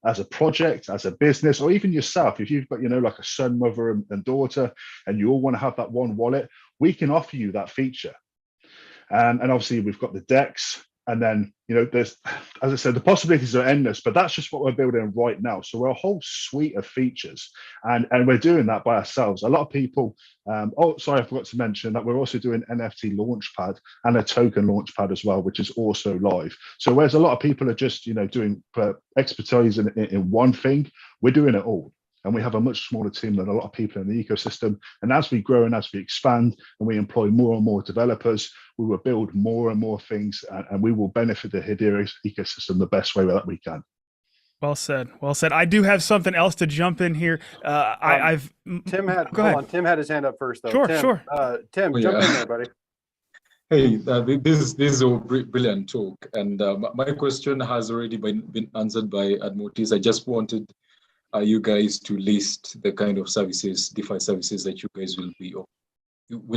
as a project, as a business, or even yourself, if you've got, like a son, mother, and daughter, and you all want to have that one wallet, we can offer you that feature. And obviously we've got the DEX. And then, there's, as I said, the possibilities are endless, but that's just what we're building right now. So we're a whole suite of features, and we're doing that by ourselves. A lot of people, I forgot to mention that we're also doing NFT Launchpad and a token Launchpad as well, which is also live. So whereas a lot of people are just, doing expertise in one thing, we're doing it all. And we have a much smaller team than a lot of people in the ecosystem. And as we grow and as we expand and we employ more and more developers, we will build more and more things, and we will benefit the Hedera ecosystem the best way that we can. Well said. Well said. I do have something else to jump in here. Tim had his hand up first, though. Sure. Tim, jump in there, buddy. Hey, this is a brilliant talk, and my question has already been answered by Mortis. I just wanted you guys to list the kind of services, DeFi services that you guys will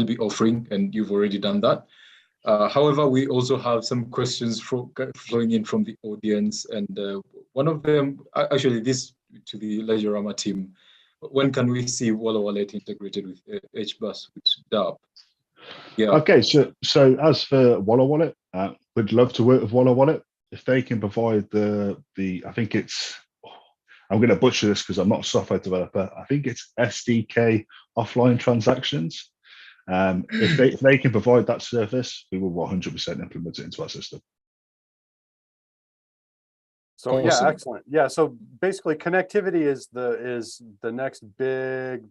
be offering, and you've already done that. However, we also have some questions flowing in from the audience, and one of them, actually, this to the Ledgerama team. When can we see Wallawallet integrated with Hbarsuite DAO? Yeah. Okay, so as for Wallawallet, we'd love to work with Wallawallet if they can provide the I think it's, I'm going to butcher this because I'm not a software developer. I think it's SDK offline transactions. If they can provide that service, we will 100% implement it into our system. So yeah, Awesome. excellent. Yeah, so basically connectivity is the next big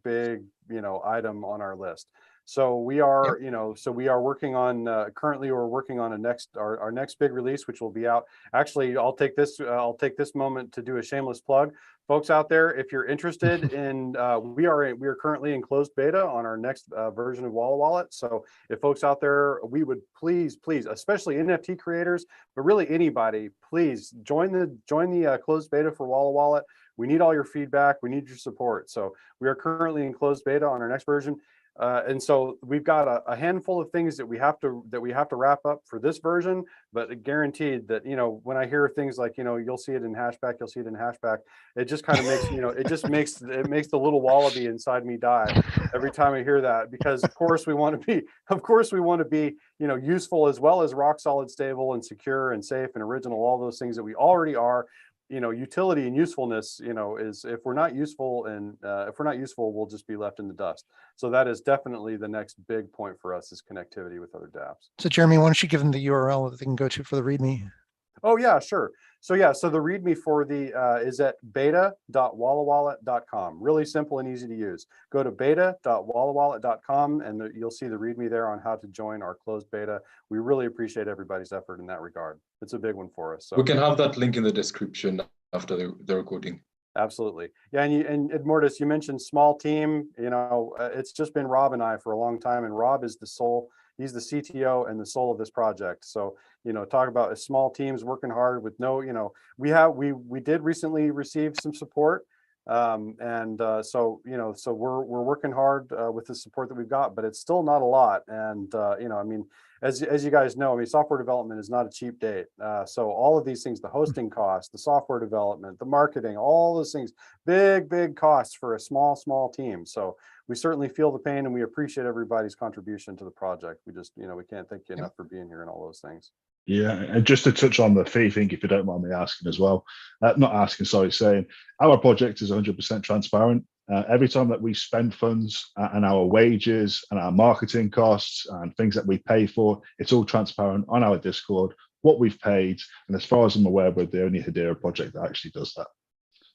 item on our list. So we are, we are working on currently we're working on our next big release, which will be out. Actually, I'll take this moment to do a shameless plug. Folks out there, if you're interested in, we are currently in closed beta on our next version of Wallawallet. So if folks out there, we would please, especially NFT creators, but really anybody, please join the closed beta for Wallawallet. We need all your feedback. We need your support. So we are currently in closed beta on our next version. And so we've got a handful of things that we have to wrap up for this version, but guaranteed that, when I hear things like, you'll see it in hashback, it just kind of makes, it makes the little wallaby inside me die every time I hear that, because of course we want to be, useful as well as rock solid, stable and secure and safe and original, all those things that we already are. Utility and usefulness, is if we're not useful, we'll just be left in the dust. So that is definitely the next big point for us, is connectivity with other dApps. So Jeremy, why don't you give them the URL that they can go to for the README? Oh yeah, sure. So the README for the is at beta.wallawallet.com. Really simple and easy to use. Go to beta.wallawallet.com and you'll see the README there on how to join our closed beta. We really appreciate everybody's effort in that regard. It's a big one for us. So we can have that link in the description after the recording. Absolutely. Yeah, and Edmortis, you mentioned small team. It's just been Rob and I for a long time, and Rob is the soul. He's the CTO and the soul of this project. So, talk about small teams working hard with we did recently receive some support. So we're working hard with the support that we've got, but it's still not a lot. And, as you guys know, software development is not a cheap date. So all of these things, the hosting costs, the software development, the marketing, all those things, big costs for a small team. So we certainly feel the pain and we appreciate everybody's contribution to the project. We just, we can't thank you enough for being here and all those things. Yeah, and just to touch on the fee thing, if you don't mind me asking as well, saying our project is 100% transparent. Every time that we spend funds and our wages and our marketing costs and things that we pay for, it's all transparent on our Discord, what we've paid. And as far as I'm aware, we're the only Hedera project that actually does that.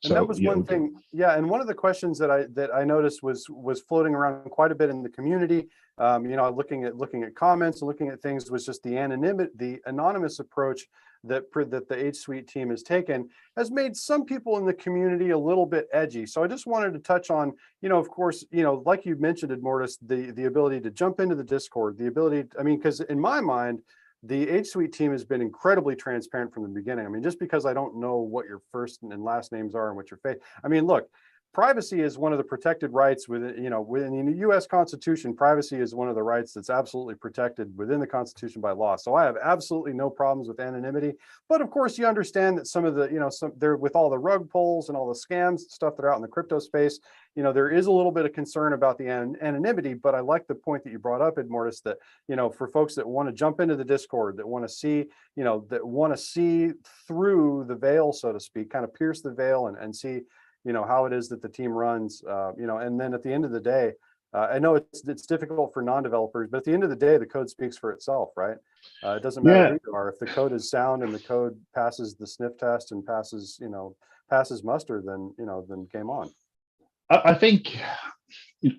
And that was one thing. Yeah, and one of the questions that I noticed was floating around quite a bit in the community. Looking at comments and looking at things, was just the anonymous approach that the HSUITE team has taken has made some people in the community a little bit edgy. So I just wanted to touch on, of course, like you mentioned, Edmortis, the ability to jump into the Discord, the ability, because in my mind, the HSUITE team has been incredibly transparent from the beginning. Just because I don't know what your first and last names are and what your face. Look, privacy is one of the protected rights within the U.S. Constitution. Privacy is one of the rights that's absolutely protected within the Constitution by law. So I have absolutely no problems with anonymity. But of course, you understand that some of the, there with all the rug pulls and all the scams stuff that are out in the crypto space, there is a little bit of concern about the anonymity. But I like the point that you brought up, Edmortis, that for folks that want to jump into the Discord, that want to see, through the veil, so to speak, kind of pierce the veil and see how it is that the team runs, and then at the end of the day, I know it's difficult for non-developers, but at the end of the day, the code speaks for itself, right? It doesn't matter who you are. If the code is sound and the code passes the sniff test and passes muster, then game on. I think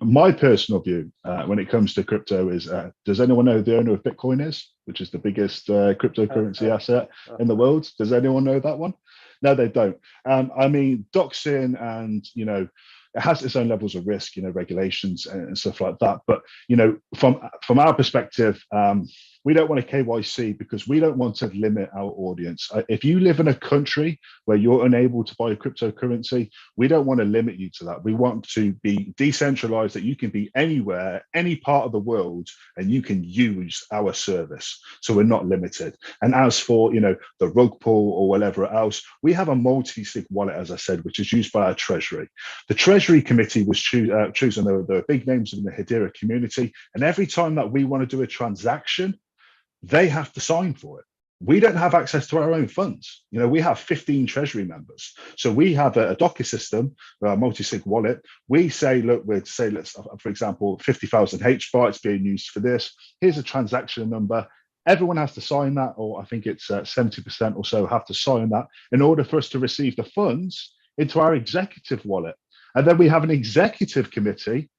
my personal view when it comes to crypto is, does anyone know who the owner of Bitcoin is, which is the biggest cryptocurrency asset in the world? Does anyone know that one? No, they don't. Doxing and, it has its own levels of risk, regulations and stuff like that. But, from our perspective, we don't want a KYC because we don't want to limit our audience. If you live in a country where you're unable to buy a cryptocurrency, we don't want to limit you to that. We want to be decentralized, that you can be anywhere, any part of the world, and you can use our service. So we're not limited. And as for, the rug pull or whatever else, we have a multi-sig wallet, as I said, which is used by our treasury. The treasury committee was chosen. There were big names in the Hedera community. And every time that we want to do a transaction, they have to sign for it. We don't have access to our own funds. We have 15 treasury members. So we have a Docker system, a multi-sig wallet. We say, look, let's, for example, 50,000 HBAR, it's being used for this. Here's a transaction number. everyone has to sign that, or I think it's 70% or so have to sign that in order for us to receive the funds into our executive wallet. And then we have an executive committee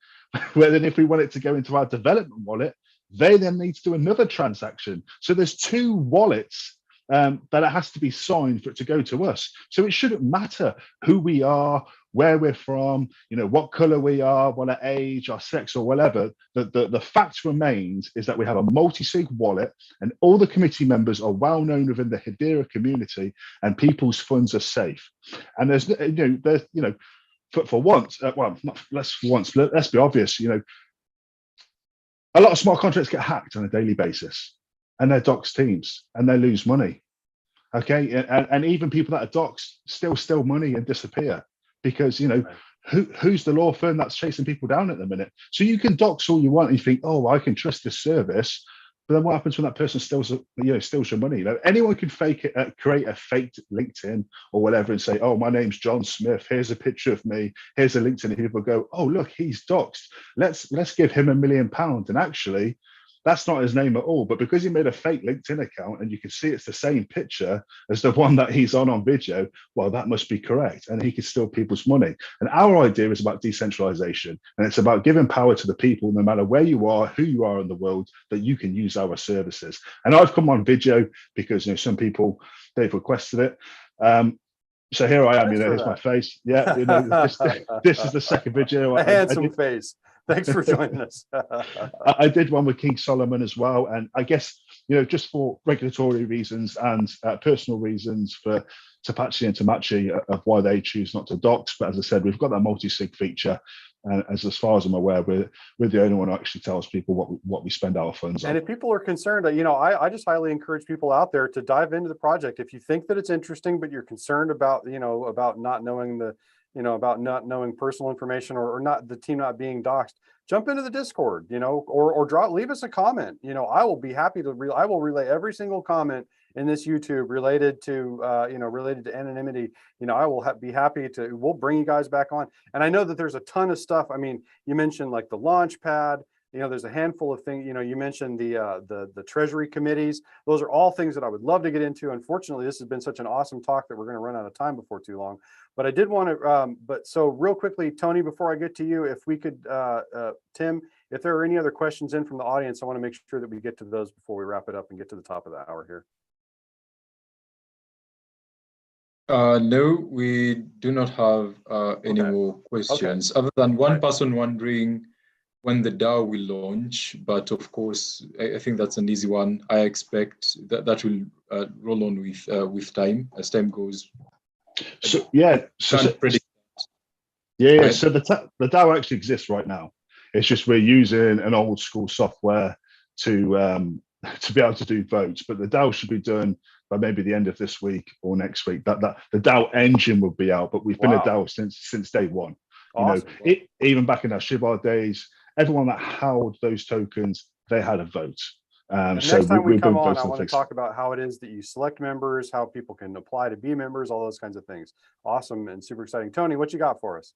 where then if we want it to go into our development wallet, they then need to do another transaction. So there's two wallets that it has to be signed for it to go to us. So it shouldn't matter who we are, where we're from, what color we are, what our age, our sex, or whatever. The fact remains is that we have a multi-sig wallet, and all the committee members are well known within the Hedera community, and people's funds are safe. And there's for once, let's be obvious. A lot of smart contracts get hacked on a daily basis, and they're doxed teams, and they lose money. Okay, and even people that are doxed still steal money and disappear because who's the law firm that's chasing people down at the minute? So you can dox all you want, and you think, oh, I can trust this service, but then what happens when that person steals your money? Anyone can fake it, create a fake LinkedIn or whatever, and say, oh, my name's John Smith. Here's a picture of me. Here's a LinkedIn. And people go, oh, look, he's doxed. Let's give him £1 million. And actually, that's not his name at all. But because he made a fake LinkedIn account and you can see it's the same picture as the one that he's on video, well, that must be correct. And he can steal people's money. And our idea is about decentralization. And it's about giving power to the people, no matter where you are, who you are in the world, that you can use our services. And I've come on video because some people, they've requested it. So here I am, here's my face. Yeah, this is the second video. A handsome face. Thanks for joining us. I did one with King Solomon as well. And I guess, just for regulatory reasons and personal reasons for Tapachi and Tamachi of why they choose not to dox. But as I said, we've got that multi-sig feature. And as far as I'm aware, we're the only one who actually tells people what we spend our funds on. And if people are concerned, I just highly encourage people out there to dive into the project. If you think that it's interesting, but you're concerned about, about not knowing about not knowing personal information or not the team not being doxxed, jump into the Discord, or leave us a comment. I will be happy to I will relay every single comment in this YouTube related to related to anonymity. I will be happy to. We'll bring you guys back on. And I know that there's a ton of stuff. I mean, you mentioned like the launch pad. There's a handful of things. You mentioned the treasury committees. Those are all things that I would love to get into. Unfortunately, this has been such an awesome talk that we're going to run out of time before too long. But I did want to. So real quickly, Tony, before I get to you, if we could, Tim, if there are any other questions in from the audience, I want to make sure that we get to those before we wrap it up and get to the top of the hour here. No, we do not have any more questions, other than one person wondering when the DAO will launch. But of course, I think that's an easy one. I expect that will roll on with time as time goes. So yeah, so the DAO actually exists right now. It's just we're using an old school software to be able to do votes, but the DAO should be done by maybe the end of this week or next week. That the DAO engine will be out, but we've been a DAO since day one. Awesome. Even back in our HBAR days, everyone that held those tokens, they had a vote. So next time we come on, I want to talk about how it is that you select members, how people can apply to be members, all those kinds of things. Awesome and super exciting. Tony, what you got for us?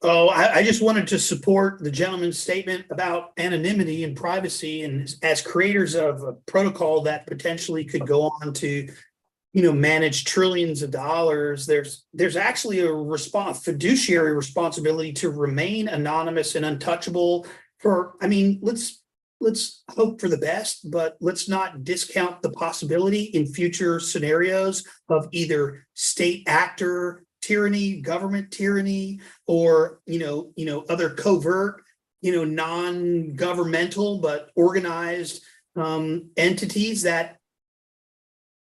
Oh, I just wanted to support the gentleman's statement about anonymity and privacy. And as creators of a protocol that potentially could go on to, manage trillions of dollars, there's actually a fiduciary responsibility to remain anonymous and untouchable let's hope for the best, but let's not discount the possibility in future scenarios of either state actor tyranny, government tyranny, or other covert, non-governmental but organized entities that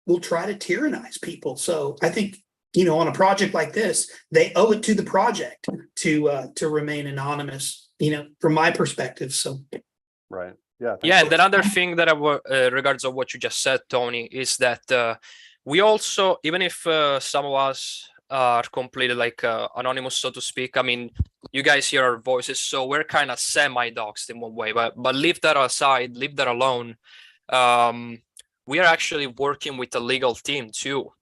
will try to tyrannize people. So I think on a project like this, they owe it to the project to remain anonymous. From my perspective. So right. Yeah. Yeah. And another thing that regards of what you just said, Tony, is that we also, even if some of us are completely anonymous, so to speak. I mean, you guys hear our voices, so we're kind of semi-doxed in one way. But leave that aside, leave that alone. We are actually working with a legal team too,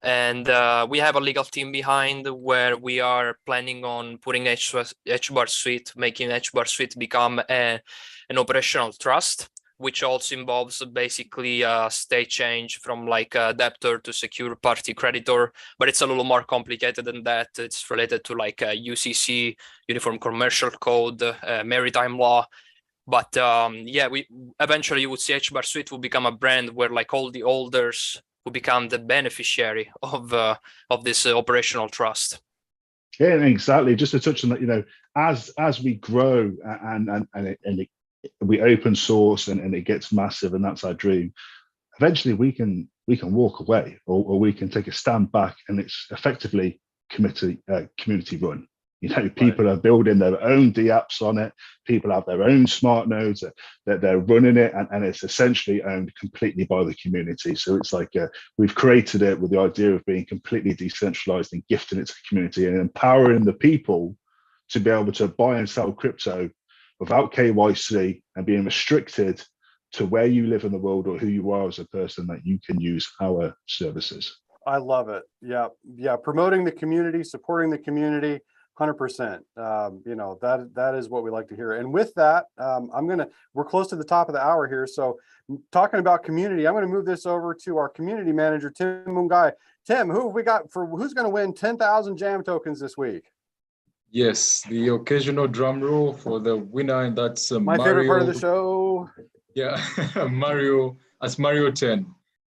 and we have a legal team behind where we are planning on putting Hbarsuite, making Hbarsuite become an operational trust, which also involves basically state change from like a debtor to secure party creditor, but it's a little more complicated than that. It's related to like UCC, Uniform Commercial Code, maritime law. But yeah, we eventually you would see Hbarsuite will become a brand where like all the holders will become the beneficiary of this operational trust. Yeah, exactly. Just to touch on that, you know, as we grow we open source and it gets massive, and that's our dream. Eventually, we can walk away, or we can take a stand back, and it's effectively community run. You know, people are building their own dApps on it. People have their own smart nodes that they're running it, and it's essentially owned completely by the community. So it's like we've created it with the idea of being completely decentralized and gifting it to the community and empowering the people to be able to buy and sell crypto without KYC and being restricted to where you live in the world or who you are as a person, that you can use our services. I love it. Yeah. Promoting the community, supporting the community. 100%. You know, that is what we like to hear. And with that, we're close to the top of the hour here. So talking about community, I'm going to move this over to our community manager, Tim Mungai. Tim, who have we got for who's going to win 10,000 JAM tokens this week? Yes, the occasional drum roll for the winner, and that's my Mario, favorite part of the show. Yeah, Mario, as Mario 10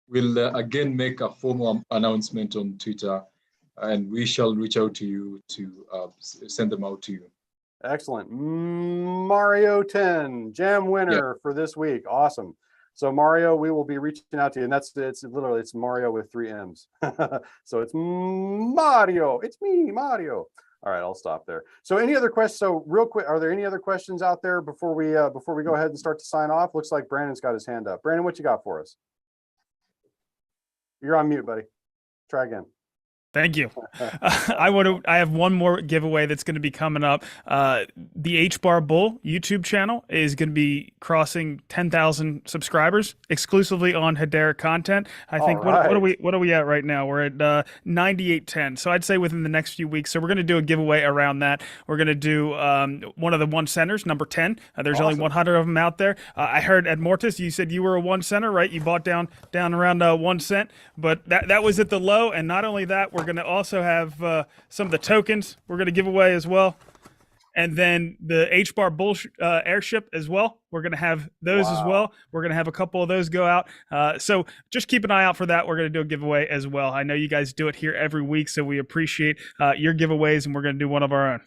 will again make a formal announcement on Twitter, and we shall reach out to you to send them out to you. Excellent. Mario 10, JAM winner for this week. Awesome. So Mario, we will be reaching out to you, and it's literally Mario with 3 M's. So it's Mario. It's me, Mario. All right, I'll stop there. So any other questions? So real quick, are there any other questions out there before we go ahead and start to sign off? Looks like Brandon's got his hand up. Brandon, what you got for us? You're on mute, buddy. Try again. Thank you. I have one more giveaway that's going to be coming up. The HBAR Bull YouTube channel is going to be crossing 10,000 subscribers exclusively on Hedera content. I think what are we at right now? We're at 9810. So I'd say within the next few weeks. So we're going to do a giveaway around that. We're going to do one of the 1 centers, number 10. There's only 100 of them out there. I heard at Mortis, you said you were a 1 center, right? You bought down around 1 cent, but that was at the low. And not only that, we're going to also have some of the tokens we're going to give away as well. And then the HBAR Bull airship as well. We're going to have those as well. We're going to have a couple of those go out. So just keep an eye out for that. We're going to do a giveaway as well. I know you guys do it here every week, so we appreciate your giveaways, and we're going to do one of our own.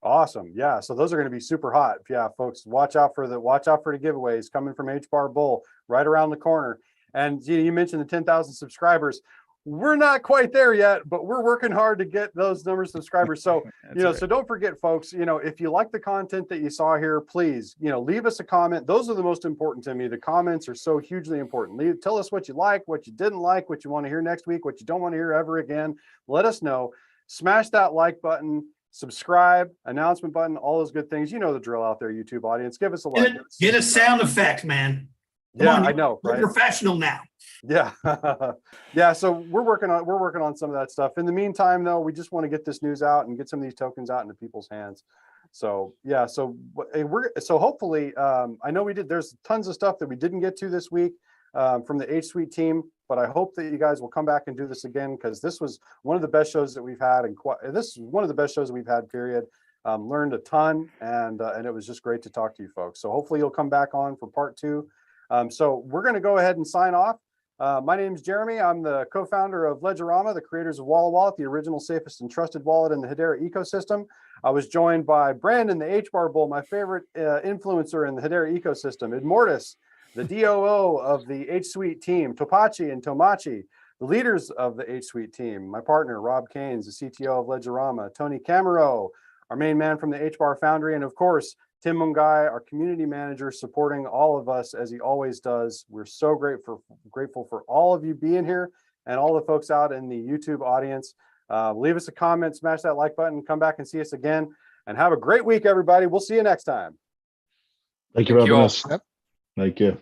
Awesome. Yeah. So those are going to be super hot. Yeah, folks, watch out for the giveaways coming from HBAR Bull right around the corner. And you mentioned the 10,000 subscribers. We're not quite there yet, but we're working hard to get those numbers of subscribers. So, so don't forget, folks, if you like the content that you saw here, please, leave us a comment. Those are the most important to me. The comments are so hugely important. Tell us what you like, what you didn't like, what you want to hear next week, what you don't want to hear ever again. Let us know. Smash that like button, subscribe, announcement button, all those good things. You know the drill out there, YouTube audience. Give us a like. Get a sound effect, man. Come on, I know, right? We're professional now. Yeah. Yeah. So we're working on some of that stuff. In the meantime, though, we just want to get this news out and get some of these tokens out into people's hands. So yeah. So hopefully, I know there's tons of stuff that we didn't get to this week from the HSUITE team, but I hope that you guys will come back and do this again, because this was one of the best shows that we've had, and this is one of the best shows that we've had, period. Learned a ton, and it was just great to talk to you folks. So hopefully you'll come back on for part 2. So we're going to go ahead and sign off. My name is Jeremy. I'm the co-founder of Ledgerama, the creators of Wallawallet, the original, safest, and trusted wallet in the Hedera ecosystem. I was joined by Brandon, the HBAR Bull, my favorite influencer in the Hedera ecosystem, Mortis, the DOO of the HSUITE team, Topachi and Tomachi, the leaders of the HSUITE team, my partner, Rob Keynes, the CTO of Ledgerama, Tony Camero, our main man from the HBAR Foundry, and of course, Tim Mungai, our community manager, supporting all of us as he always does. We're so grateful for all of you being here, and all the folks out in the YouTube audience. Leave us a comment, smash that like button, come back and see us again, and have a great week, everybody. We'll see you next time. Thank you for having us. Thank you.